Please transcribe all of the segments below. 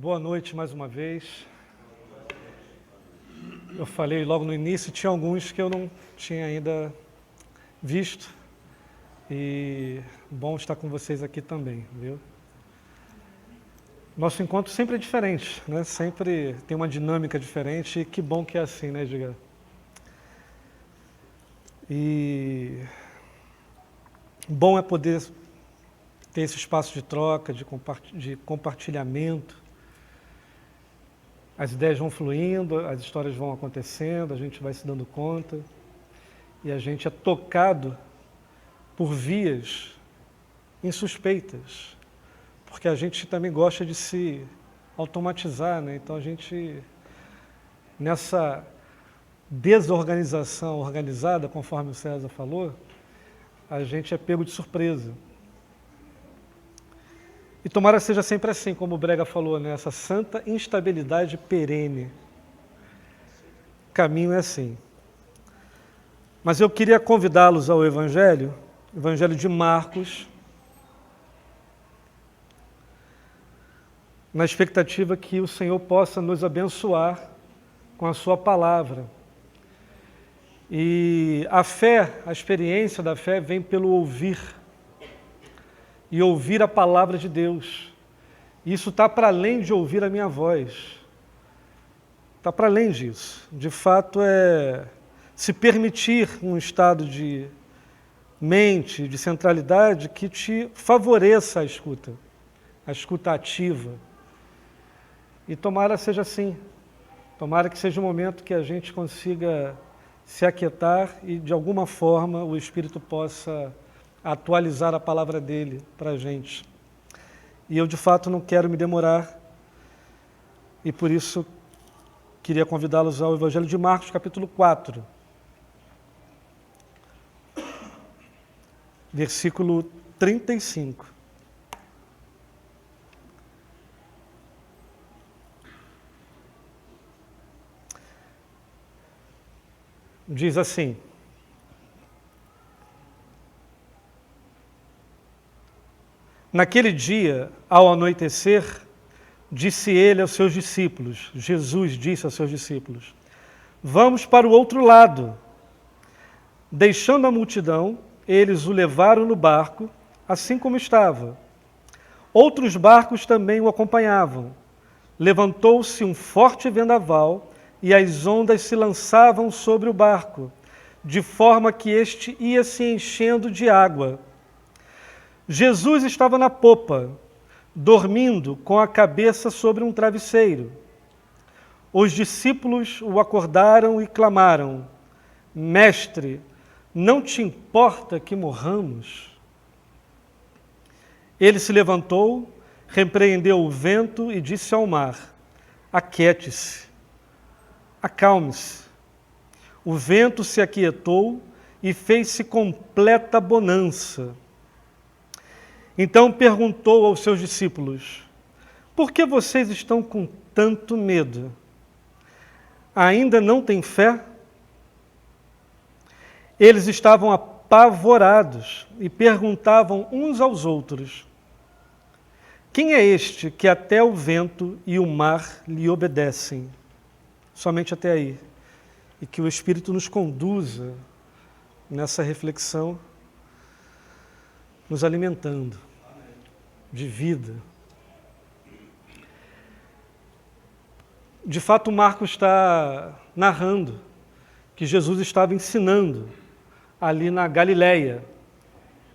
Boa noite mais uma vez. Eu falei logo no início, tinha alguns que eu não tinha ainda visto. E bom estar com vocês aqui também, viu? Nosso encontro sempre é diferente, né? Sempre tem uma dinâmica diferente e que bom que é assim, né, Edgar? E bom é poder ter esse espaço de troca, de compartilhamento. As ideias vão fluindo, as histórias vão acontecendo, a gente vai se dando conta e a gente é tocado por vias insuspeitas, porque a gente também gosta de se automatizar, né? Então a gente, nessa desorganização organizada, conforme o César falou, a gente é pego de surpresa. E tomara seja sempre assim, como o Brega falou, né? Essa santa instabilidade perene. O caminho é assim. Mas eu queria convidá-los ao Evangelho de Marcos, na expectativa que o Senhor possa nos abençoar com a sua palavra. E a fé, a experiência da fé vem pelo ouvir. E ouvir a palavra de Deus. Isso está para além de ouvir a minha voz. Está para além disso. De fato, é se permitir um estado de mente, de centralidade, que te favoreça a escuta ativa. E tomara seja assim. Tomara que seja um momento que a gente consiga se aquietar e, de alguma forma, o Espírito possa atualizar a palavra dele para a gente. E eu, de fato, não quero me demorar, e por isso queria convidá-los ao Evangelho de Marcos, capítulo 4, versículo 35. Diz assim: Naquele dia, ao anoitecer, disse ele aos seus discípulos, Jesus disse aos seus discípulos, vamos para o outro lado. Deixando a multidão, eles o levaram no barco, assim como estava. Outros barcos também o acompanhavam. Levantou-se um forte vendaval e as ondas se lançavam sobre o barco, de forma que este ia se enchendo de água. Jesus estava na popa, dormindo com a cabeça sobre um travesseiro. Os discípulos o acordaram e clamaram, Mestre, não te importa que morramos? Ele se levantou, repreendeu o vento e disse ao mar, aquiete-se, acalme-se. O vento se aquietou e fez-se completa bonança. Então perguntou aos seus discípulos, por que vocês estão com tanto medo? Ainda não têm fé? Eles estavam apavorados e perguntavam uns aos outros, quem é este que até o vento e o mar lhe obedecem? Somente até aí. E que o Espírito nos conduza nessa reflexão, nos alimentando de vida. De fato, Marcos está narrando que Jesus estava ensinando ali na Galileia.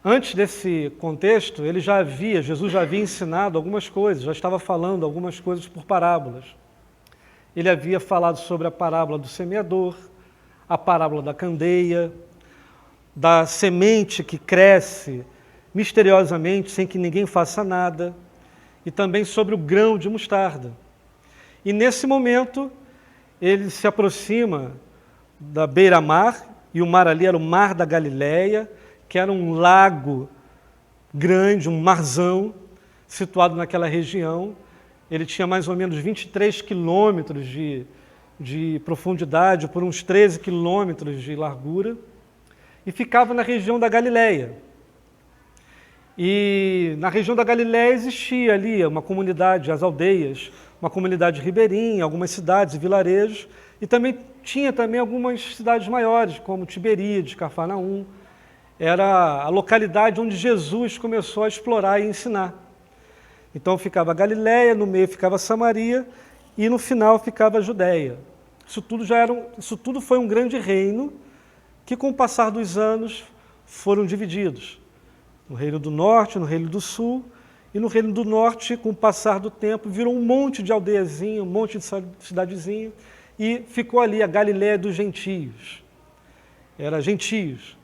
Antes desse contexto, Jesus já havia ensinado algumas coisas, já estava falando algumas coisas por parábolas. Ele havia falado sobre a parábola do semeador, a parábola da candeia, da semente que cresce misteriosamente, sem que ninguém faça nada, e também sobre o grão de mostarda. E nesse momento, ele se aproxima da beira-mar, e o mar ali era o mar da Galileia, que era um lago grande, um marzão, situado naquela região. Ele tinha mais ou menos 23 quilômetros de profundidade, por uns 13 quilômetros de largura, e ficava na região da Galileia. E na região da Galileia existia ali uma comunidade, as aldeias, uma comunidade ribeirinha, algumas cidades e vilarejos, e também tinha algumas cidades maiores, como Tiberíades, Cafarnaum. Era a localidade onde Jesus começou a explorar e ensinar. Então ficava a Galiléia, no meio ficava Samaria e no final ficava a Judéia. Isso tudo foi um grande reino que, com o passar dos anos, foram divididos. No Reino do Norte, no Reino do Sul, e no Reino do Norte, com o passar do tempo, virou um monte de aldeiazinha, um monte de cidadezinha, e ficou ali a Galiléia dos gentios. Era gentios.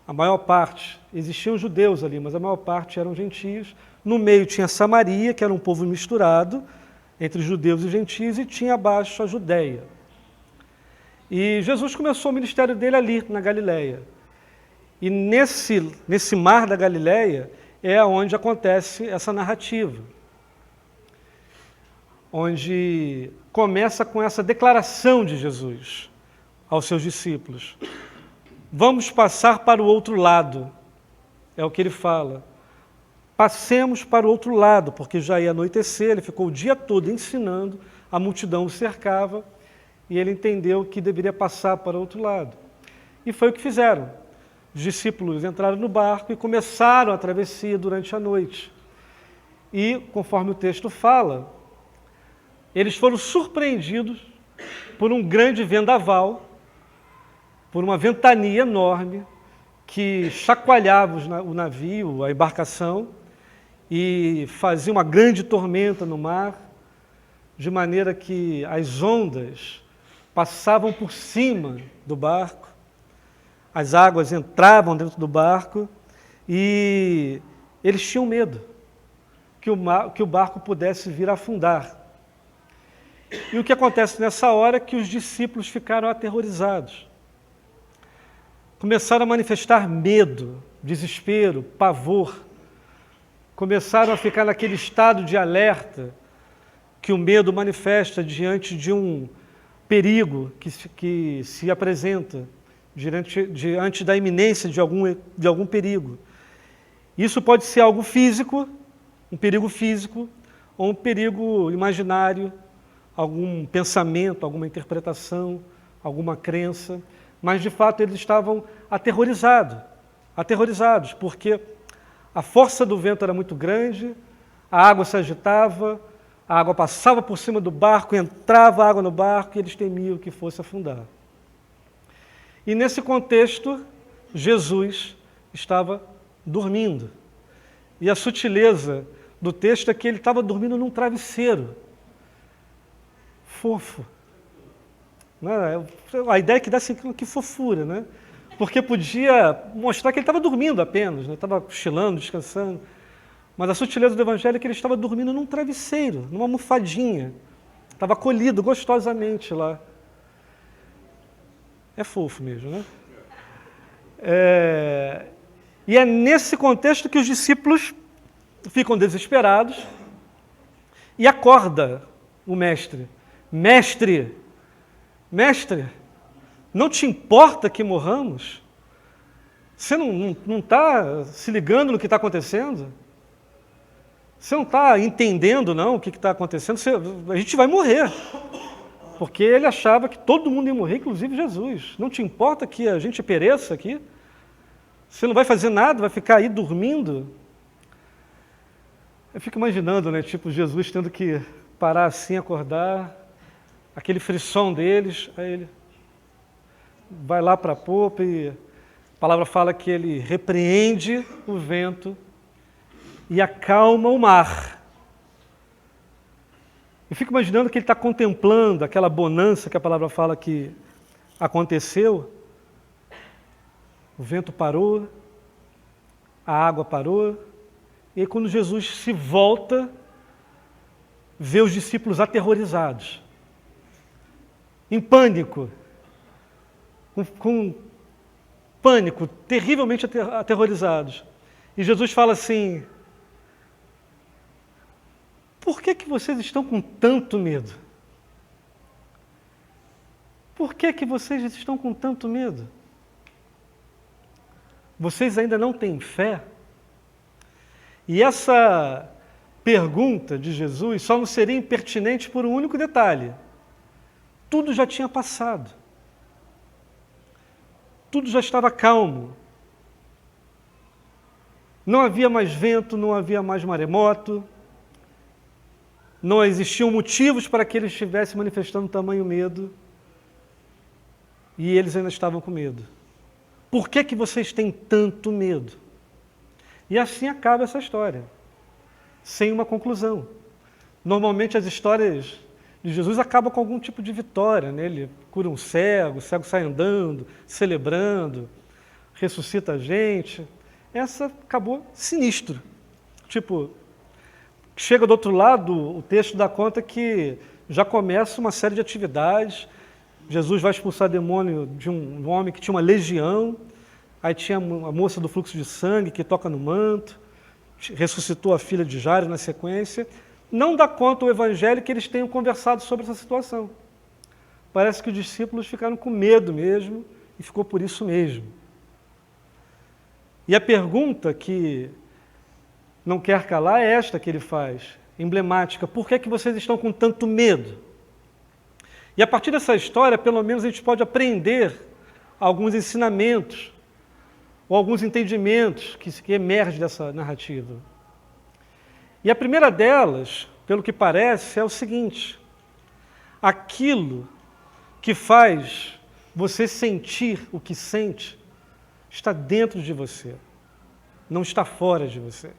A maior parte, existiam judeus ali, mas a maior parte eram gentios. No meio tinha Samaria, que era um povo misturado entre judeus e gentios, e tinha abaixo a Judéia. E Jesus começou o ministério dele ali, na Galiléia. E nesse mar da Galiléia é onde acontece essa narrativa, onde começa com essa declaração de Jesus aos seus discípulos. Vamos passar para o outro lado, é o que ele fala. Passemos para o outro lado, porque já ia anoitecer, ele ficou o dia todo ensinando, a multidão o cercava, e ele entendeu que deveria passar para o outro lado. E foi o que fizeram. Os discípulos entraram no barco e começaram a travessia durante a noite. E, conforme o texto fala, eles foram surpreendidos por um grande vendaval, por uma ventania enorme que chacoalhava o navio, a embarcação, e fazia uma grande tormenta no mar, de maneira que as ondas passavam por cima do barco, as águas entravam dentro do barco e eles tinham medo que o barco pudesse vir a afundar. E o que acontece nessa hora é que os discípulos ficaram aterrorizados. Começaram a manifestar medo, desespero, pavor. Começaram a ficar naquele estado de alerta que o medo manifesta diante de um perigo que se apresenta, diante da iminência de algum perigo. Isso pode ser algo físico, um perigo físico, ou um perigo imaginário, algum pensamento, alguma interpretação, alguma crença. Mas, de fato, eles estavam aterrorizados, porque a força do vento era muito grande, a água se agitava, a água passava por cima do barco, entrava água no barco e eles temiam que fosse afundar. E nesse contexto, Jesus estava dormindo. E a sutileza do texto é que ele estava dormindo num travesseiro fofo. A ideia é que dá assim, que fofura, né? Porque podia mostrar que ele estava dormindo apenas, né? Estava cochilando, descansando. Mas a sutileza do evangelho é que ele estava dormindo num travesseiro, numa almofadinha. Estava acolhido gostosamente lá. É fofo mesmo, né? E é nesse contexto que os discípulos ficam desesperados e acorda o mestre. Mestre, não te importa que morramos? Você não está se ligando no que está acontecendo? Você não está entendendo, não, o que está acontecendo? A gente vai morrer. Porque ele achava que todo mundo ia morrer, inclusive Jesus. Não te importa que a gente pereça aqui? Você não vai fazer nada, vai ficar aí dormindo? Eu fico imaginando, né, tipo, Jesus tendo que parar assim, acordar, aquele frisson deles, aí ele vai lá para a popa e a palavra fala que ele repreende o vento e acalma o mar. Eu fico imaginando que ele está contemplando aquela bonança que a palavra fala que aconteceu. O vento parou, a água parou, e aí quando Jesus se volta, vê os discípulos aterrorizados, em pânico, com pânico, terrivelmente aterrorizados. E Jesus fala assim: por que vocês estão com tanto medo? Por que vocês estão com tanto medo? Vocês ainda não têm fé? E essa pergunta de Jesus só não seria impertinente por um único detalhe. Tudo já tinha passado. Tudo já estava calmo. Não havia mais vento, não havia mais maremoto. Não existiam motivos para que eles estivessem manifestando tamanho medo. E eles ainda estavam com medo. Por que vocês têm tanto medo? E assim acaba essa história, sem uma conclusão. Normalmente as histórias de Jesus acabam com algum tipo de vitória, né? Ele cura um cego, o cego sai andando, celebrando, ressuscita a gente. Essa acabou sinistro. Tipo, chega do outro lado, o texto dá conta que já começa uma série de atividades. Jesus vai expulsar demônio de um homem que tinha uma legião. Aí tinha a moça do fluxo de sangue que toca no manto, ressuscitou a filha de Jairo na sequência. Não dá conta o evangelho que eles tenham conversado sobre essa situação. Parece que os discípulos ficaram com medo mesmo, e ficou por isso mesmo. E a pergunta que não quer calar é esta que ele faz, emblemática: por que vocês estão com tanto medo? E a partir dessa história, pelo menos a gente pode aprender alguns ensinamentos, ou alguns entendimentos que emergem dessa narrativa. E a primeira delas, pelo que parece, é o seguinte: aquilo que faz você sentir o que sente está dentro de você, não está fora de você.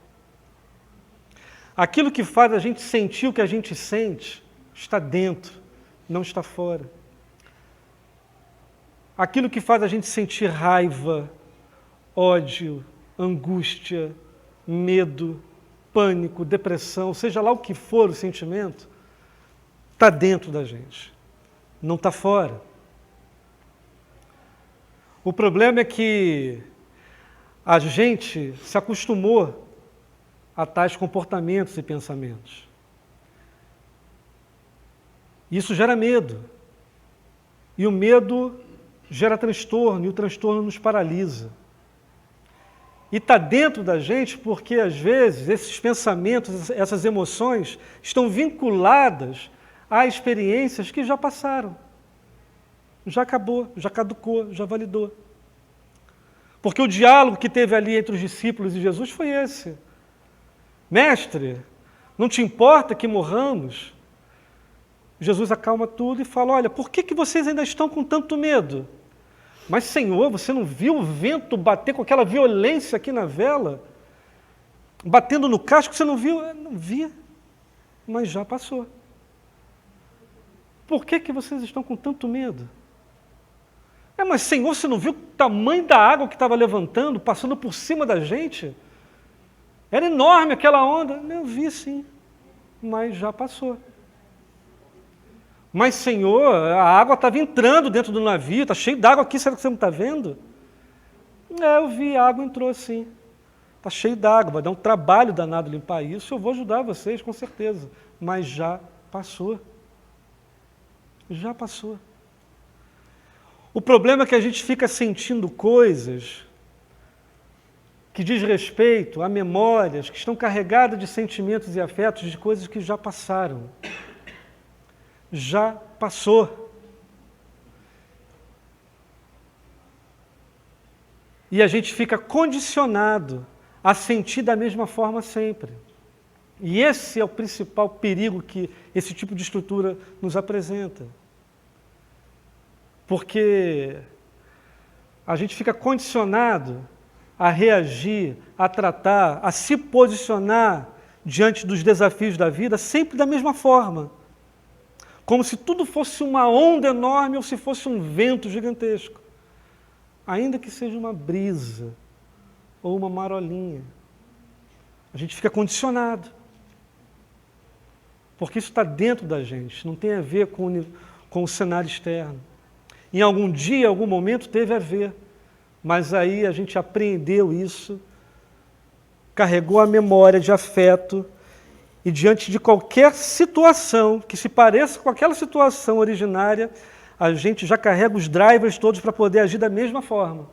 Aquilo que faz a gente sentir o que a gente sente está dentro, não está fora. Aquilo que faz a gente sentir raiva, ódio, angústia, medo, pânico, depressão, seja lá o que for o sentimento, está dentro da gente, não está fora. O problema é que a gente se acostumou a tais comportamentos e pensamentos. Isso gera medo. E o medo gera transtorno, e o transtorno nos paralisa. E está dentro da gente porque, às vezes, esses pensamentos, essas emoções, estão vinculadas a experiências que já passaram. Já acabou, já caducou, já validou. Porque o diálogo que teve ali entre os discípulos e Jesus foi esse. Mestre, não te importa que morramos? Jesus acalma tudo e fala: olha, por que vocês ainda estão com tanto medo? Mas, Senhor, você não viu o vento bater com aquela violência aqui na vela? Batendo no casco, você não viu? Eu não vi, mas já passou. Por que vocês estão com tanto medo? Mas, Senhor, você não viu o tamanho da água que estava levantando, passando por cima da gente? Era enorme aquela onda. Eu vi, sim, mas já passou. Mas, Senhor, a água estava entrando dentro do navio, está cheio d'água aqui, será que você não está vendo? Eu vi, a água entrou assim. Está cheio d'água, vai dar um trabalho danado limpar isso, eu vou ajudar vocês, com certeza. Mas já passou. Já passou. O problema é que a gente fica sentindo coisas que diz respeito a memórias que estão carregadas de sentimentos e afetos de coisas que já passaram. Já passou. E a gente fica condicionado a sentir da mesma forma sempre. E esse é o principal perigo que esse tipo de estrutura nos apresenta. Porque a gente fica condicionado a reagir, a tratar, a se posicionar diante dos desafios da vida sempre da mesma forma. Como se tudo fosse uma onda enorme ou se fosse um vento gigantesco. Ainda que seja uma brisa ou uma marolinha. A gente fica condicionado. Porque isso está dentro da gente, não tem a ver com o cenário externo. Em algum dia, em algum momento, teve a ver. Mas aí a gente apreendeu isso, carregou a memória de afeto, e diante de qualquer situação que se pareça com aquela situação originária, a gente já carrega os drivers todos para poder agir da mesma forma.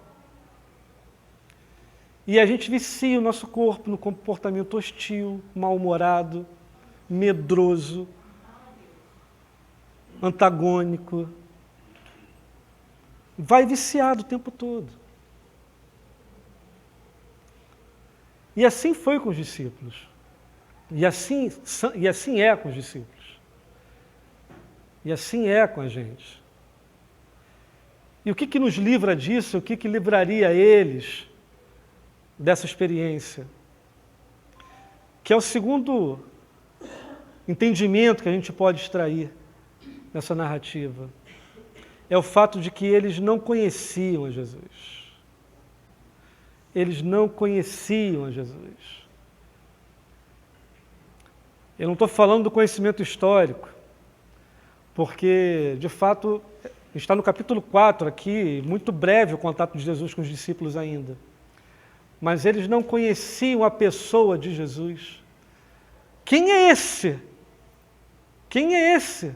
E a gente vicia o nosso corpo no comportamento hostil, mal-humorado, medroso, antagônico. Vai viciado o tempo todo. E assim foi com os discípulos. E assim é com os discípulos. E assim é com a gente. E o que nos livra disso? O que livraria eles dessa experiência? Que é o segundo entendimento que a gente pode extrair nessa narrativa. É o fato de que eles não conheciam a Jesus. Eles não conheciam a Jesus. Eu não estou falando do conhecimento histórico, porque, de fato, está no capítulo 4 aqui, muito breve o contato de Jesus com os discípulos ainda. Mas eles não conheciam a pessoa de Jesus. Quem é esse? Quem é esse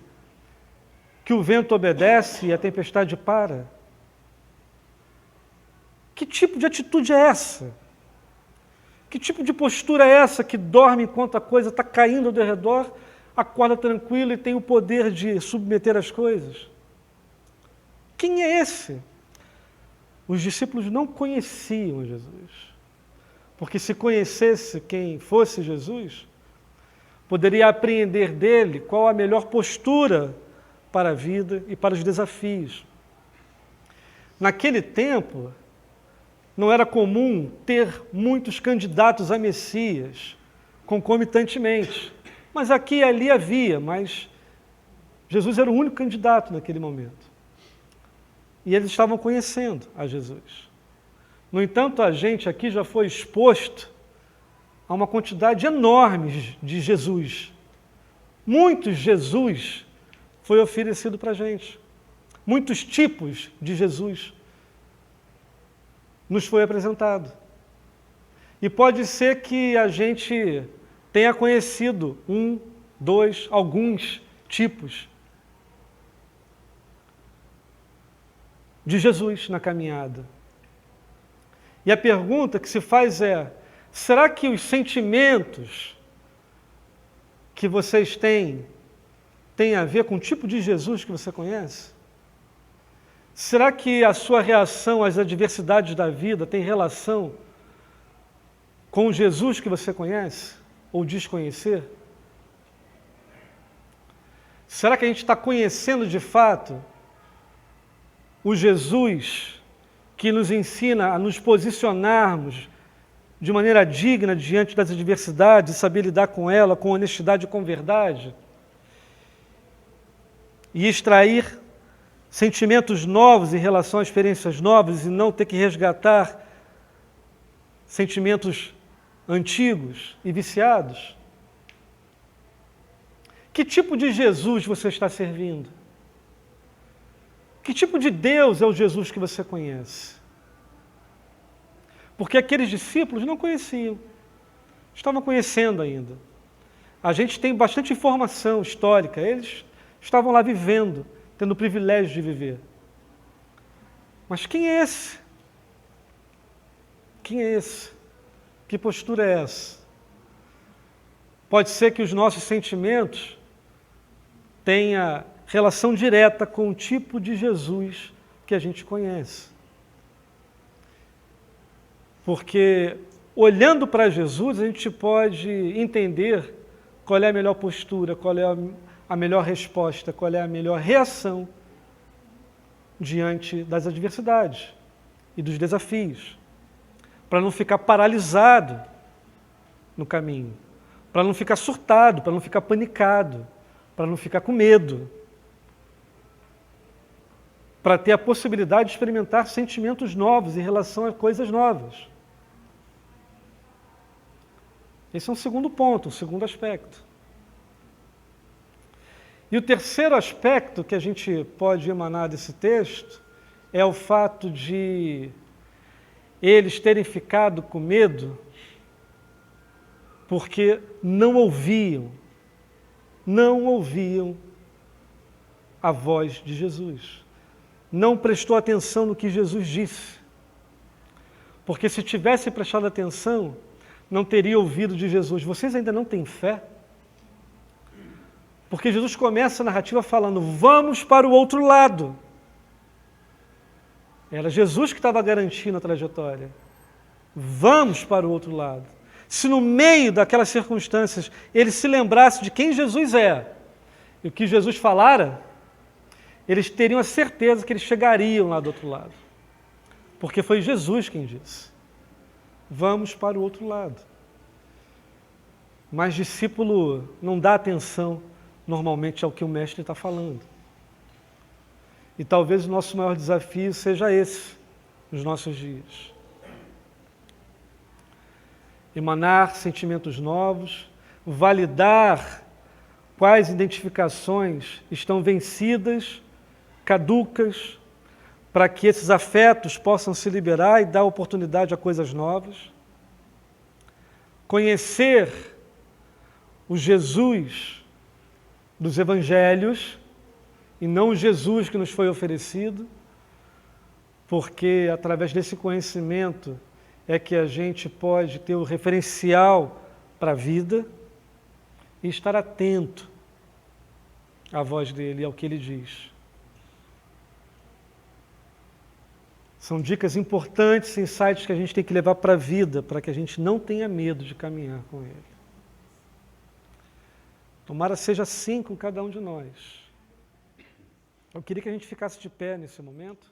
que o vento obedece e a tempestade para? Que tipo de atitude é essa? Que tipo de postura é essa que dorme enquanto a coisa está caindo ao redor, acorda tranquilo e tem o poder de submeter as coisas? Quem é esse? Os discípulos não conheciam Jesus. Porque se conhecesse quem fosse Jesus, poderia apreender dele qual a melhor postura para a vida e para os desafios. Naquele tempo, não era comum ter muitos candidatos a Messias concomitantemente. Mas aqui e ali havia, mas Jesus era o único candidato naquele momento. E eles estavam conhecendo a Jesus. No entanto, a gente aqui já foi exposto a uma quantidade enorme de Jesus. Muitos Jesus foi oferecido para a gente. Muitos tipos de Jesus nos foi apresentado. E pode ser que a gente tenha conhecido alguns tipos de Jesus na caminhada. E a pergunta que se faz é: será que os sentimentos que vocês têm a ver com o tipo de Jesus que você conhece? Será que a sua reação às adversidades da vida tem relação com o Jesus que você conhece ou diz conhecer? Será que a gente está conhecendo de fato o Jesus que nos ensina a nos posicionarmos de maneira digna diante das adversidades, saber lidar com ela com honestidade e com verdade? E extrair sentimentos novos em relação a experiências novas e não ter que resgatar sentimentos antigos e viciados? Que tipo de Jesus você está servindo? Que tipo de Deus é o Jesus que você conhece? Porque aqueles discípulos não conheciam, estavam conhecendo ainda. A gente tem bastante informação histórica, eles estavam lá vivendo, tendo o privilégio de viver. Mas quem é esse? Quem é esse? Que postura é essa? Pode ser que os nossos sentimentos tenham relação direta com o tipo de Jesus que a gente conhece. Porque, olhando para Jesus, a gente pode entender qual é a melhor postura, qual é a melhor resposta, qual é a melhor reação diante das adversidades e dos desafios, para não ficar paralisado no caminho, para não ficar surtado, para não ficar panicado, para não ficar com medo, para ter a possibilidade de experimentar sentimentos novos em relação a coisas novas. Esse é um segundo ponto, um segundo aspecto. E o terceiro aspecto que a gente pode emanar desse texto é o fato de eles terem ficado com medo porque não ouviam a voz de Jesus. Não prestou atenção no que Jesus disse. Porque se tivesse prestado atenção, não teria ouvido de Jesus: vocês ainda não têm fé? Porque Jesus começa a narrativa falando: vamos para o outro lado. Era Jesus que estava garantindo a trajetória. Vamos para o outro lado. Se no meio daquelas circunstâncias ele se lembrasse de quem Jesus é e o que Jesus falara, eles teriam a certeza que eles chegariam lá do outro lado. Porque foi Jesus quem disse: vamos para o outro lado. Mas discípulo não dá atenção normalmente ao que o mestre está falando. E talvez o nosso maior desafio seja esse, nos nossos dias. Emanar sentimentos novos, validar quais identificações estão vencidas, caducas, para que esses afetos possam se liberar e dar oportunidade a coisas novas. Conhecer o Jesus dos evangelhos e não o Jesus que nos foi oferecido, porque através desse conhecimento é que a gente pode ter o referencial para a vida e estar atento à voz dele e ao que ele diz. São dicas importantes, insights que a gente tem que levar para a vida, para que a gente não tenha medo de caminhar com ele. Tomara seja assim com cada um de nós. Eu queria que a gente ficasse de pé nesse momento.